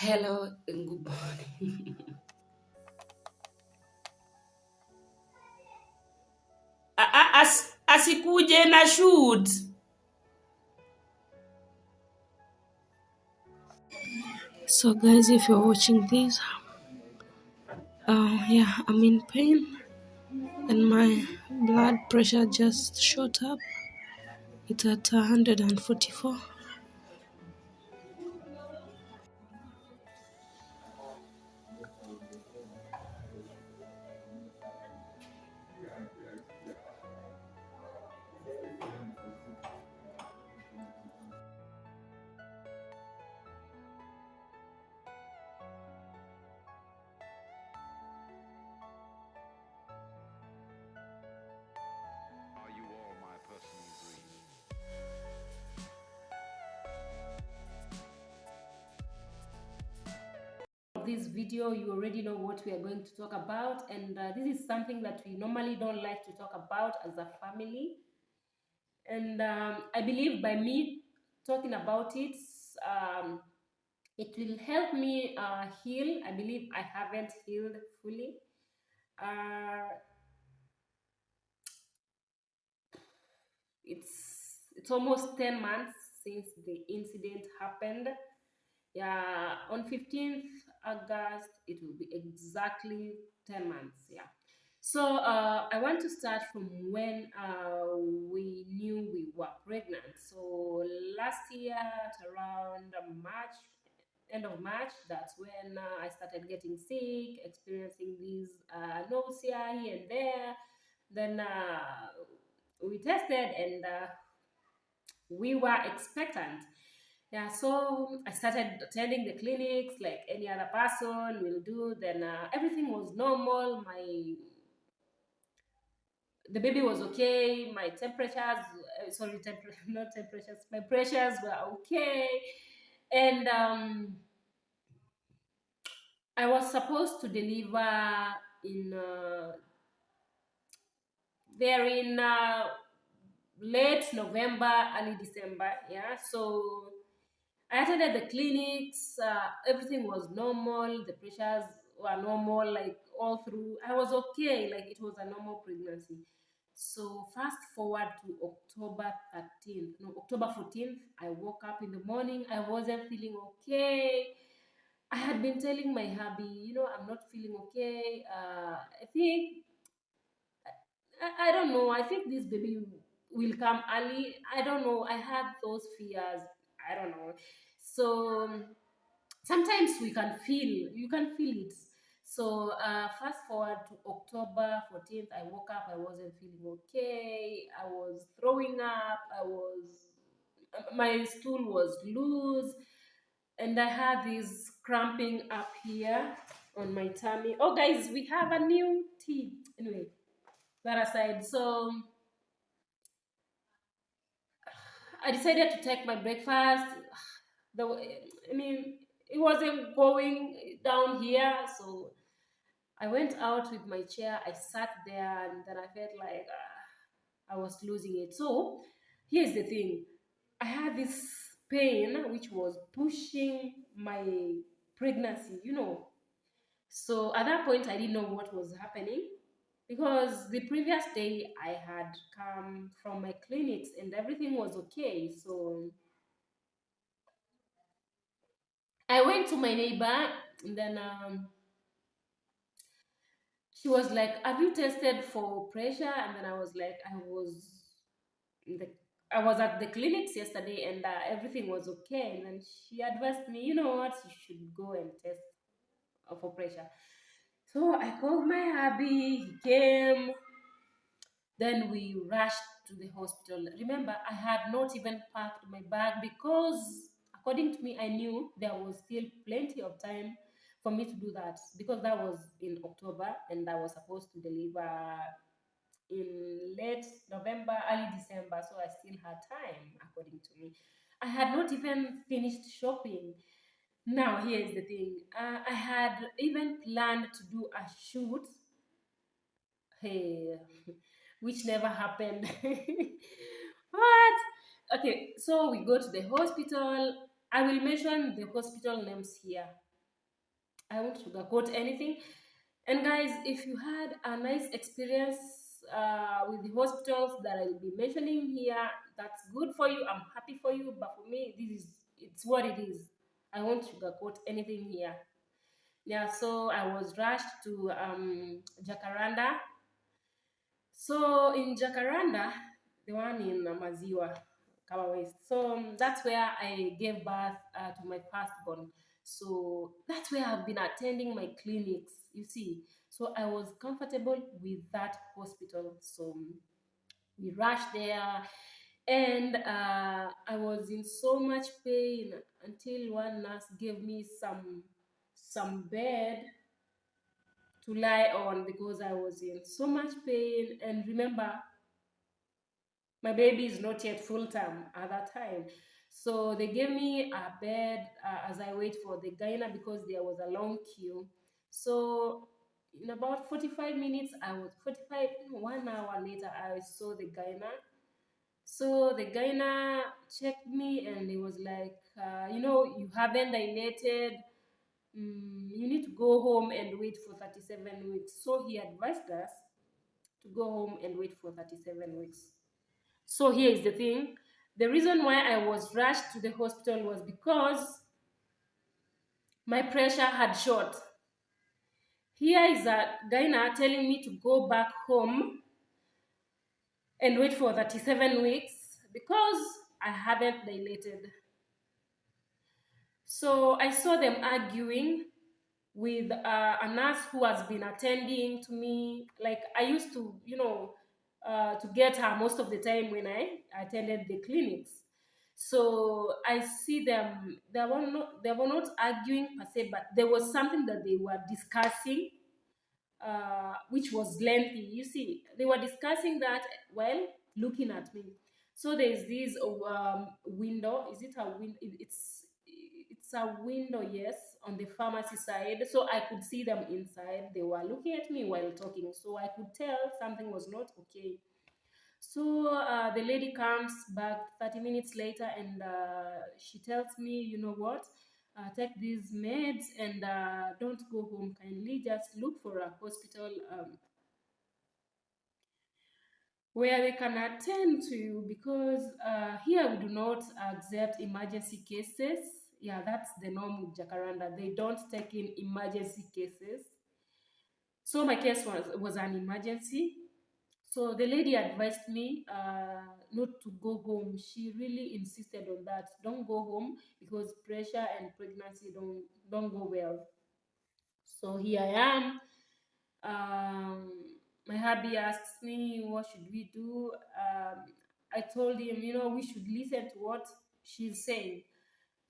Hello and good morning. Asikuje na shoot. So guys, if you're watching this, yeah, I'm in pain and my blood pressure just shot up. It's at 144. Are you all my personal dream? This video, you already know what we are going to talk about, and this is something that we normally don't like to talk about as a family. And I believe by me talking about it, um, it will help me heal. I believe I haven't healed fully. Uh, it's almost 10 months since the incident happened. Yeah, on 15th August, it will be exactly 10 months. Yeah. So I want to start from when we knew we were pregnant. So last year, at around March, end of March, that's when I started getting sick, experiencing these nausea here and there. Then we tested and we were expectant. Yeah, so I started attending the clinics like any other person will do. Then everything was normal. The baby was okay. My temperatures, not temperatures, my pressures were okay, and I was supposed to deliver in there in late November, early December. Yeah, so I attended the clinics. Everything was normal. The pressures were normal, like all through. I was okay, like it was a normal pregnancy. So fast forward to October 13th, no, October 14th. I woke up in the morning. I wasn't feeling okay. I had been telling my hubby, I'm not feeling okay. I think I don't know. I think this baby will come early. I don't know. I had those fears. I don't know. So sometimes you can feel it. So fast forward to October 14th, I woke up. I wasn't feeling okay. I was throwing up. My stool was loose, and I had this cramping up here on my tummy. Oh, guys, we have a new tea. Anyway, that aside, so I decided to take my breakfast. I mean, it wasn't going down here, so I went out with my chair. I sat there, and then I felt like I was losing it. So here's the thing: I had this pain which was pushing my pregnancy. So at that point, I didn't know what was happening because the previous day I had come from my clinics and everything was okay. So I went to my neighbor, and then she was like, "Have you tested for pressure?" And then I was like, in the I was at the clinics yesterday and everything was okay. And then she advised me, you know what, you should go and test for pressure. So I called my hubby, he came. Then we rushed to the hospital. Remember, I had not even packed my bag because, according to me, I knew there was still plenty of time for me to do that because that was in October and I was supposed to deliver in late November, early December. So I still had time, according to me. I had not even finished shopping. Now, here's the thing, I had even planned to do a shoot. Hey, which never happened. What? Okay, so we go to the hospital. I will mention the hospital names here. I won't sugarcoat anything. And guys, if you had a nice experience with the hospitals that I'll be mentioning here, that's good for you. I'm happy for you. But for me, this is it's what it is. I won't sugarcoat anything here. Yeah, so I was rushed to Jacaranda. So in Jacaranda, the one in Maziwa, Kawa West. So that's where I gave birth to my firstborn. So that's where I've been attending my clinics, you see. So I was comfortable with that hospital. So we rushed there, and I was in so much pain until one nurse gave me some bed to lie on because I was in so much pain. And remember, my baby is not yet full term at that time. So they gave me a bed as I wait for the gyna because there was a long queue. So in about 45 minutes, I was 45, 1 hour later, I saw the gyna. So the gyna checked me and he was like, you haven't dilated. You need to go home and wait for 37 weeks. So he advised us to go home and wait for 37 weeks. So here is the thing. The reason why I was rushed to the hospital was because my pressure had shot. Here is a gyna telling me to go back home and wait for 37 weeks because I haven't dilated. So I saw them arguing with a nurse who has been attending to me. Like I used to, to get her most of the time when I attended the clinics. So I see them. They were not arguing per se, but there was something that they were discussing, which was lengthy. You see, they were discussing that while looking at me. So there's this window. Is it a window? It's a window, yes, on the pharmacy side. So I could see them inside. They were looking at me while talking. So I could tell something was not okay. So the lady comes back 30 minutes later and she tells me, you know what? Take these meds and don't go home. Kindly just look for a hospital where they can attend to you because here we do not accept emergency cases. Yeah, that's the norm with Jacaranda. They don't take in emergency cases. So my case was an emergency. So the lady advised me not to go home. She really insisted on that. Don't go home because pressure and pregnancy don't go well. So here I am. My hubby asks me, what should we do? I told him, we should listen to what she's saying.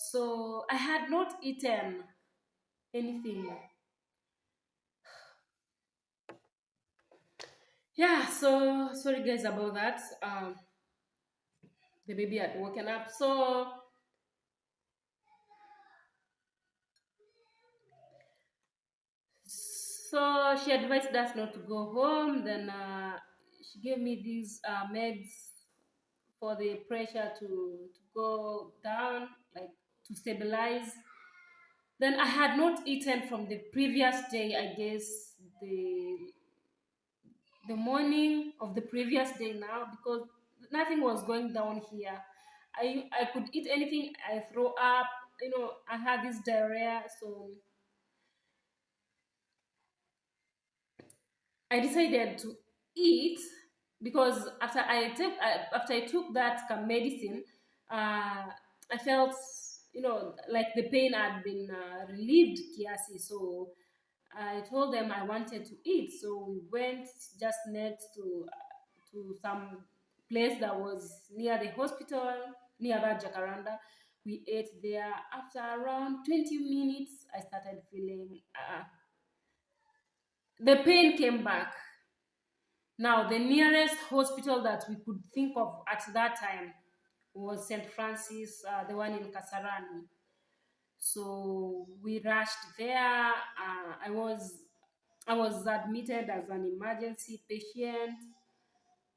So I had not eaten anything. Yeah, so sorry guys about that. The baby had woken up. So she advised us not to go home. Then she gave me these meds for the pressure to go down, like to stabilize. Then I had not eaten from the previous day, I guess the morning of the previous day now because nothing was going down here. I could eat anything, I throw up, I had this diarrhea. So I decided to eat because after I took that medicine, I felt like the pain had been relieved kiasi. So I told them I wanted to eat. So we went just next to some place that was near the hospital, near that Jacaranda. We ate there. After around 20 minutes, I started feeling the pain came back. Now, the nearest hospital that we could think of at that time was St. Francis, the one in Kasarani. So we rushed there. I was admitted as an emergency patient.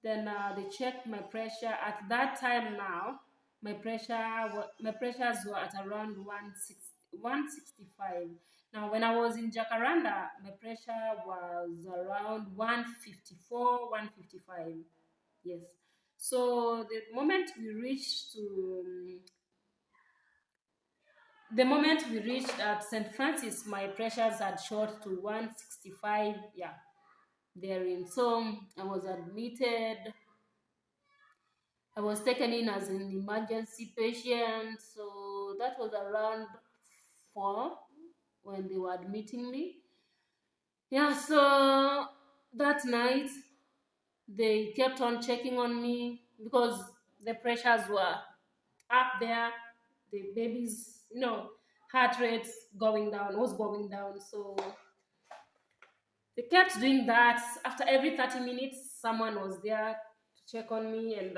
Then they checked my pressure. At that time now, my pressures were at around 160. 165. Now, when I was in Jacaranda, my pressure was around 154, 155. Yes. So the moment we reached at St. Francis, my pressures had shot to 165. Yeah, therein. So I was admitted. I was taken in as an emergency patient. So that was around 4 when they were admitting me. Yeah, so that night they kept on checking on me because the pressures were up there, the baby's, heart rates was going down. So they kept doing that. After every 30 minutes, someone was there to check on me and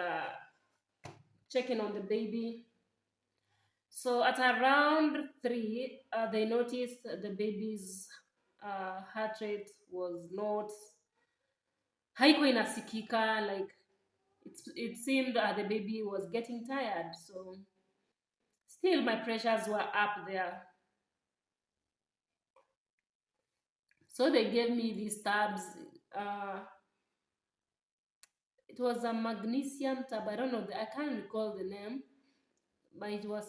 checking on the baby. So at around 3, they noticed the baby's heart rate was not haikuwa inasikika, like it seemed the baby was getting tired. So still my pressures were up there. So they gave me these tabs. Uh, it was a magnesium tab. I don't know. I can't recall the name, but it was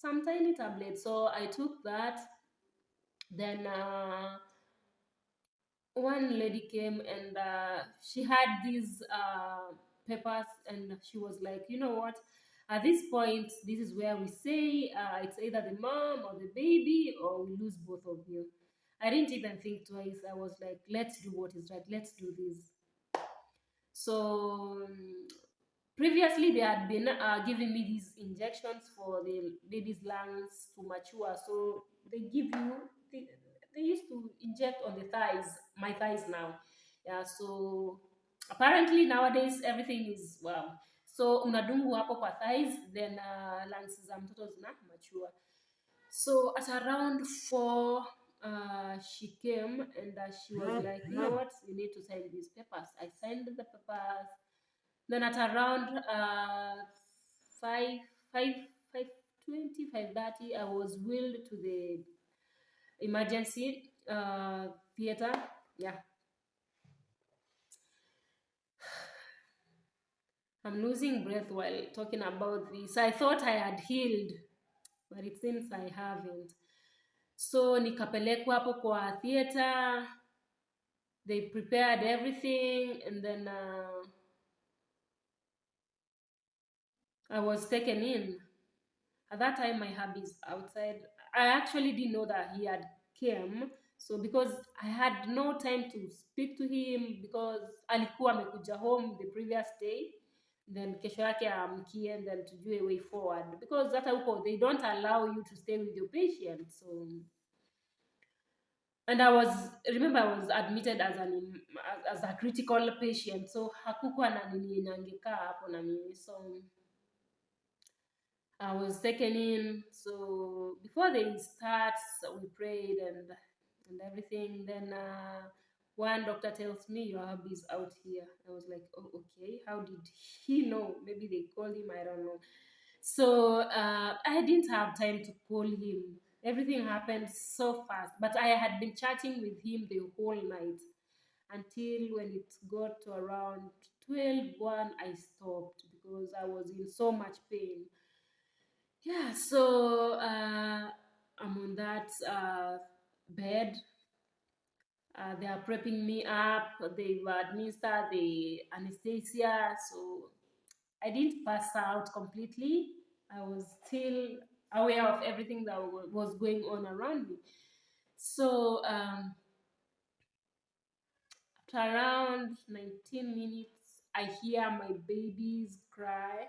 some tiny tablet. So I took that. Then one lady came and she had these papers, and she was like, you know what? At this point, this is where we say it's either the mom or the baby, or we lose both of you. I didn't even think twice. I was like, let's do what is right. Let's do this. So previously, they had been giving me these injections for the baby's lungs to mature. So they used to inject on the thighs, my thighs now. Yeah. So apparently nowadays everything is wow. So unadungu hapo kwa thighs, then lungs za mtoto zina mature. So at around 4, she came and she was like, you know what, you need to sign these papers. I signed the papers. Then at around 5, 5, 5:20, 5:30, I was wheeled to the emergency theater. Yeah, I'm losing breath while talking about this. I thought I had healed, but it seems I haven't. So nikapelekwa hapo kwa theater. They prepared everything, and then I was taken in. At that time, my hubby's outside. I actually didn't know that he had came. So because I had no time to speak to him because alikuwa amekuja home the previous day, then kesho yake amkie and then tujue way forward, because hata huko they don't allow you to stay with your patient. So and remember I was admitted as a critical patient, so hakukuwa na nini nangekaa hapo na mimi. So I was taken in. So before they start, we prayed and everything. Then one doctor tells me your hubby is out here. I was like, oh, okay. How did he know? Maybe they called him. I don't know. So I didn't have time to call him. Everything happened so fast. But I had been chatting with him the whole night until when it got to around 12:01, I stopped because I was in so much pain. Yeah, so I'm on that bed. They are prepping me up. They will administer the anesthesia. So I didn't pass out completely. I was still aware of everything that was going on around me. So after around 19 minutes, I hear my baby's cry.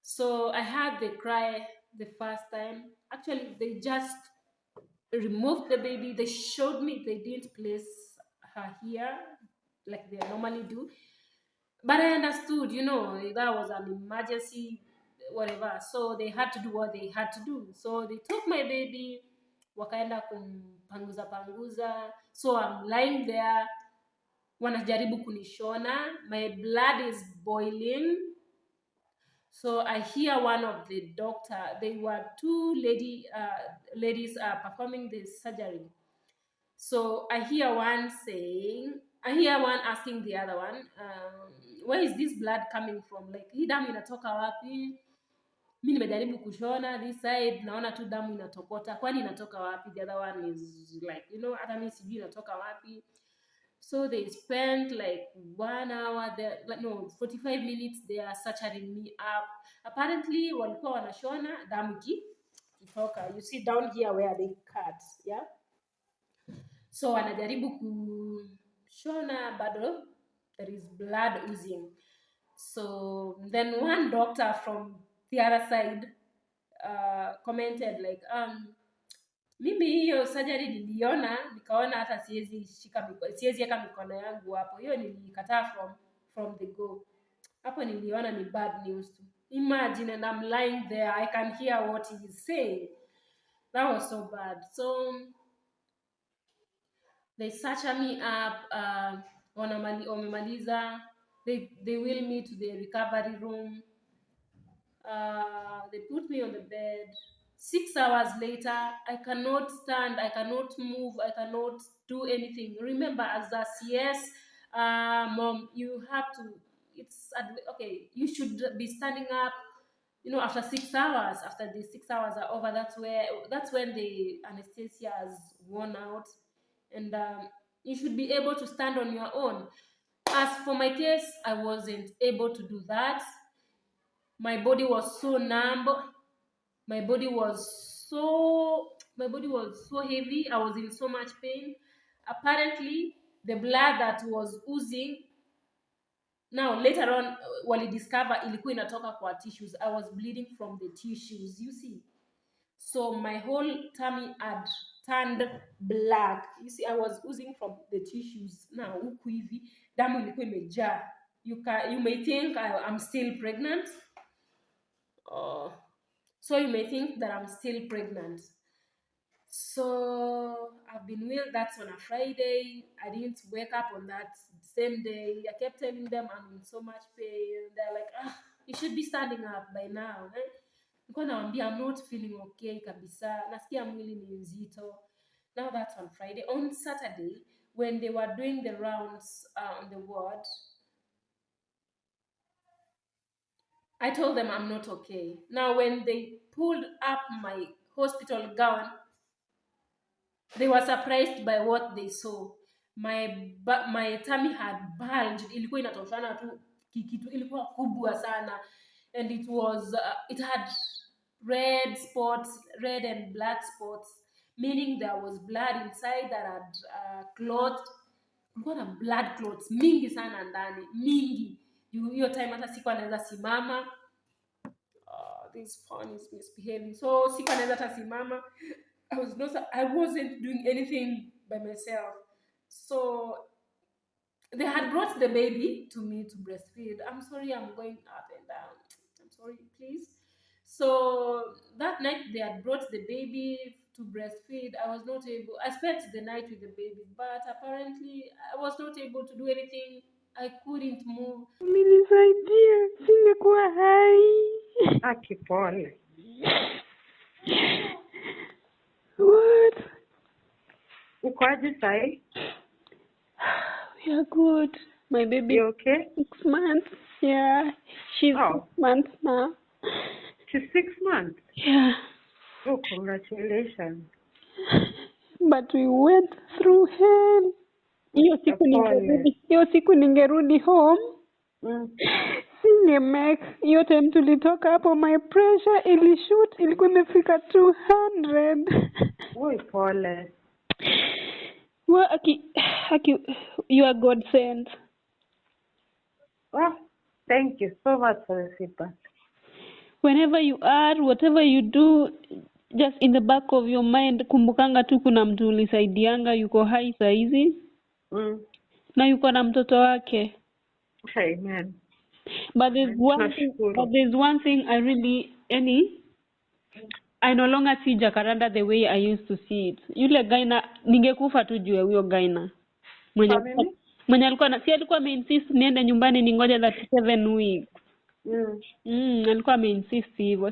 So I had the cry the first time. Actually, they just removed the baby. They showed me they didn't place her here like they normally do. But I understood, that was an emergency, whatever. So they had to do what they had to do. So they took my baby, wakaenda kumpanguza panguza. So I'm lying there, wanajaribu kunishona. My blood is boiling. So I hear one of the doctor, they were two ladies performing this surgery. So I hear one saying, I hear one asking the other one, where is this blood coming from? Like, hii damu inatoka wapi? Mi nimejaribu kushona this side, naona tu damu inatokota. Kwani inatoka wapi? The other one is like, hata mi sijui inatoka wapi. So they spent like 1 hour there, like no, 45 minutes they are suturing me up. Apparently walikuwa wanashona damu kitoka. You see down here where they cut, yeah? So wanajaribu kushona bado there is blood oozing. So then one doctor from the other side commented like, mimi hiyo surgery niliona nikaona hata siwezi weka mikono yangu hapo. Hiyo nilikataa from the go. Hapo niliona ni bad news too. Imagine, and I'm lying there, I can hear what he is saying. That was so bad. So they suture me up, wamemaliza, they wheel me to the recovery room. They put me on the bed. 6 hours later, I cannot stand, I cannot move, I cannot do anything. Remember, as a CS mom, you have to, okay, you should be standing up, after 6 hours. After the 6 hours are over, that's when the anesthesia has worn out, and you should be able to stand on your own. As for my case, I wasn't able to do that. My body was so numb. My body was so heavy. I was in so much pain. Apparently, the blood that was oozing, now later on walidiscover ilikuwa inatoka kwa tissues. I was bleeding from the tissues, you see. So my whole tummy had turned black. You see, I was oozing from the tissues. Now huku hivi damu ilikuwa imejaa. You may think I'm still pregnant. So you may think that I'm still pregnant. So I've been well. That's on a Friday. I didn't wake up on that same day. I kept telling them I'm in so much pain. They're like, you should be standing up by now. Nilikuwa nawaambia I'm not feeling okay kabisa. Nasikia mwili ni nzito. Now that's on Friday. On Saturday, when they were doing the rounds on the ward, I told them I'm not okay. Now, when they pulled up my hospital gown, they were surprised by what they saw. My tummy had bulged. Ilikuwa inatoshana tu kikitu, ilikuwa kubwa sana, and it had red and black spots, meaning there was blood inside that had clotted. Kulikuwa na blood clots mingi sana ndani, mingi. Hiyo time hata siku anaweza simama. This phone is misbehaving. So siku anaweza hata simama. I wasn't doing anything by myself. So they had brought the baby to me to breastfeed. I'm sorry, I'm going up and down. I'm sorry, please. So that night they had brought the baby to breastfeed. I spent the night with the baby, but apparently I was not able to do anything. I couldn't move. Umenisaidia, singekuwa hai. Akipole. What? Ukoaje sahi? We are good. My baby. You okay? 6 months. Yeah. She's 6 months now. She's 6 months? Yeah. Oh, congratulations. But we went through hell. Hiyo siku ningerudi home. Hiyo time tulitoka hapo, my pressure ilishoot, ilikuwa imefika 200. Oi, pole. Well, Aki, you are God sent. Oh, thank you so much for the feedback. Whenever you are, whatever you do, just in the back of your mind, kumbukanga tu kuna mtu ulisaidianga yuko hai saizi. Na yuko na mtoto wake. Amen. But there's one thing I really, I no longer see Jacaranda the way I used to see it. Yule gaina, ningekufa tu juu ya huyo gaina. Mwenye alikuwa si alikuwa ameinsist niende nyumbani ningoje that 7 weeks. Alikuwa ameinsist hivyo.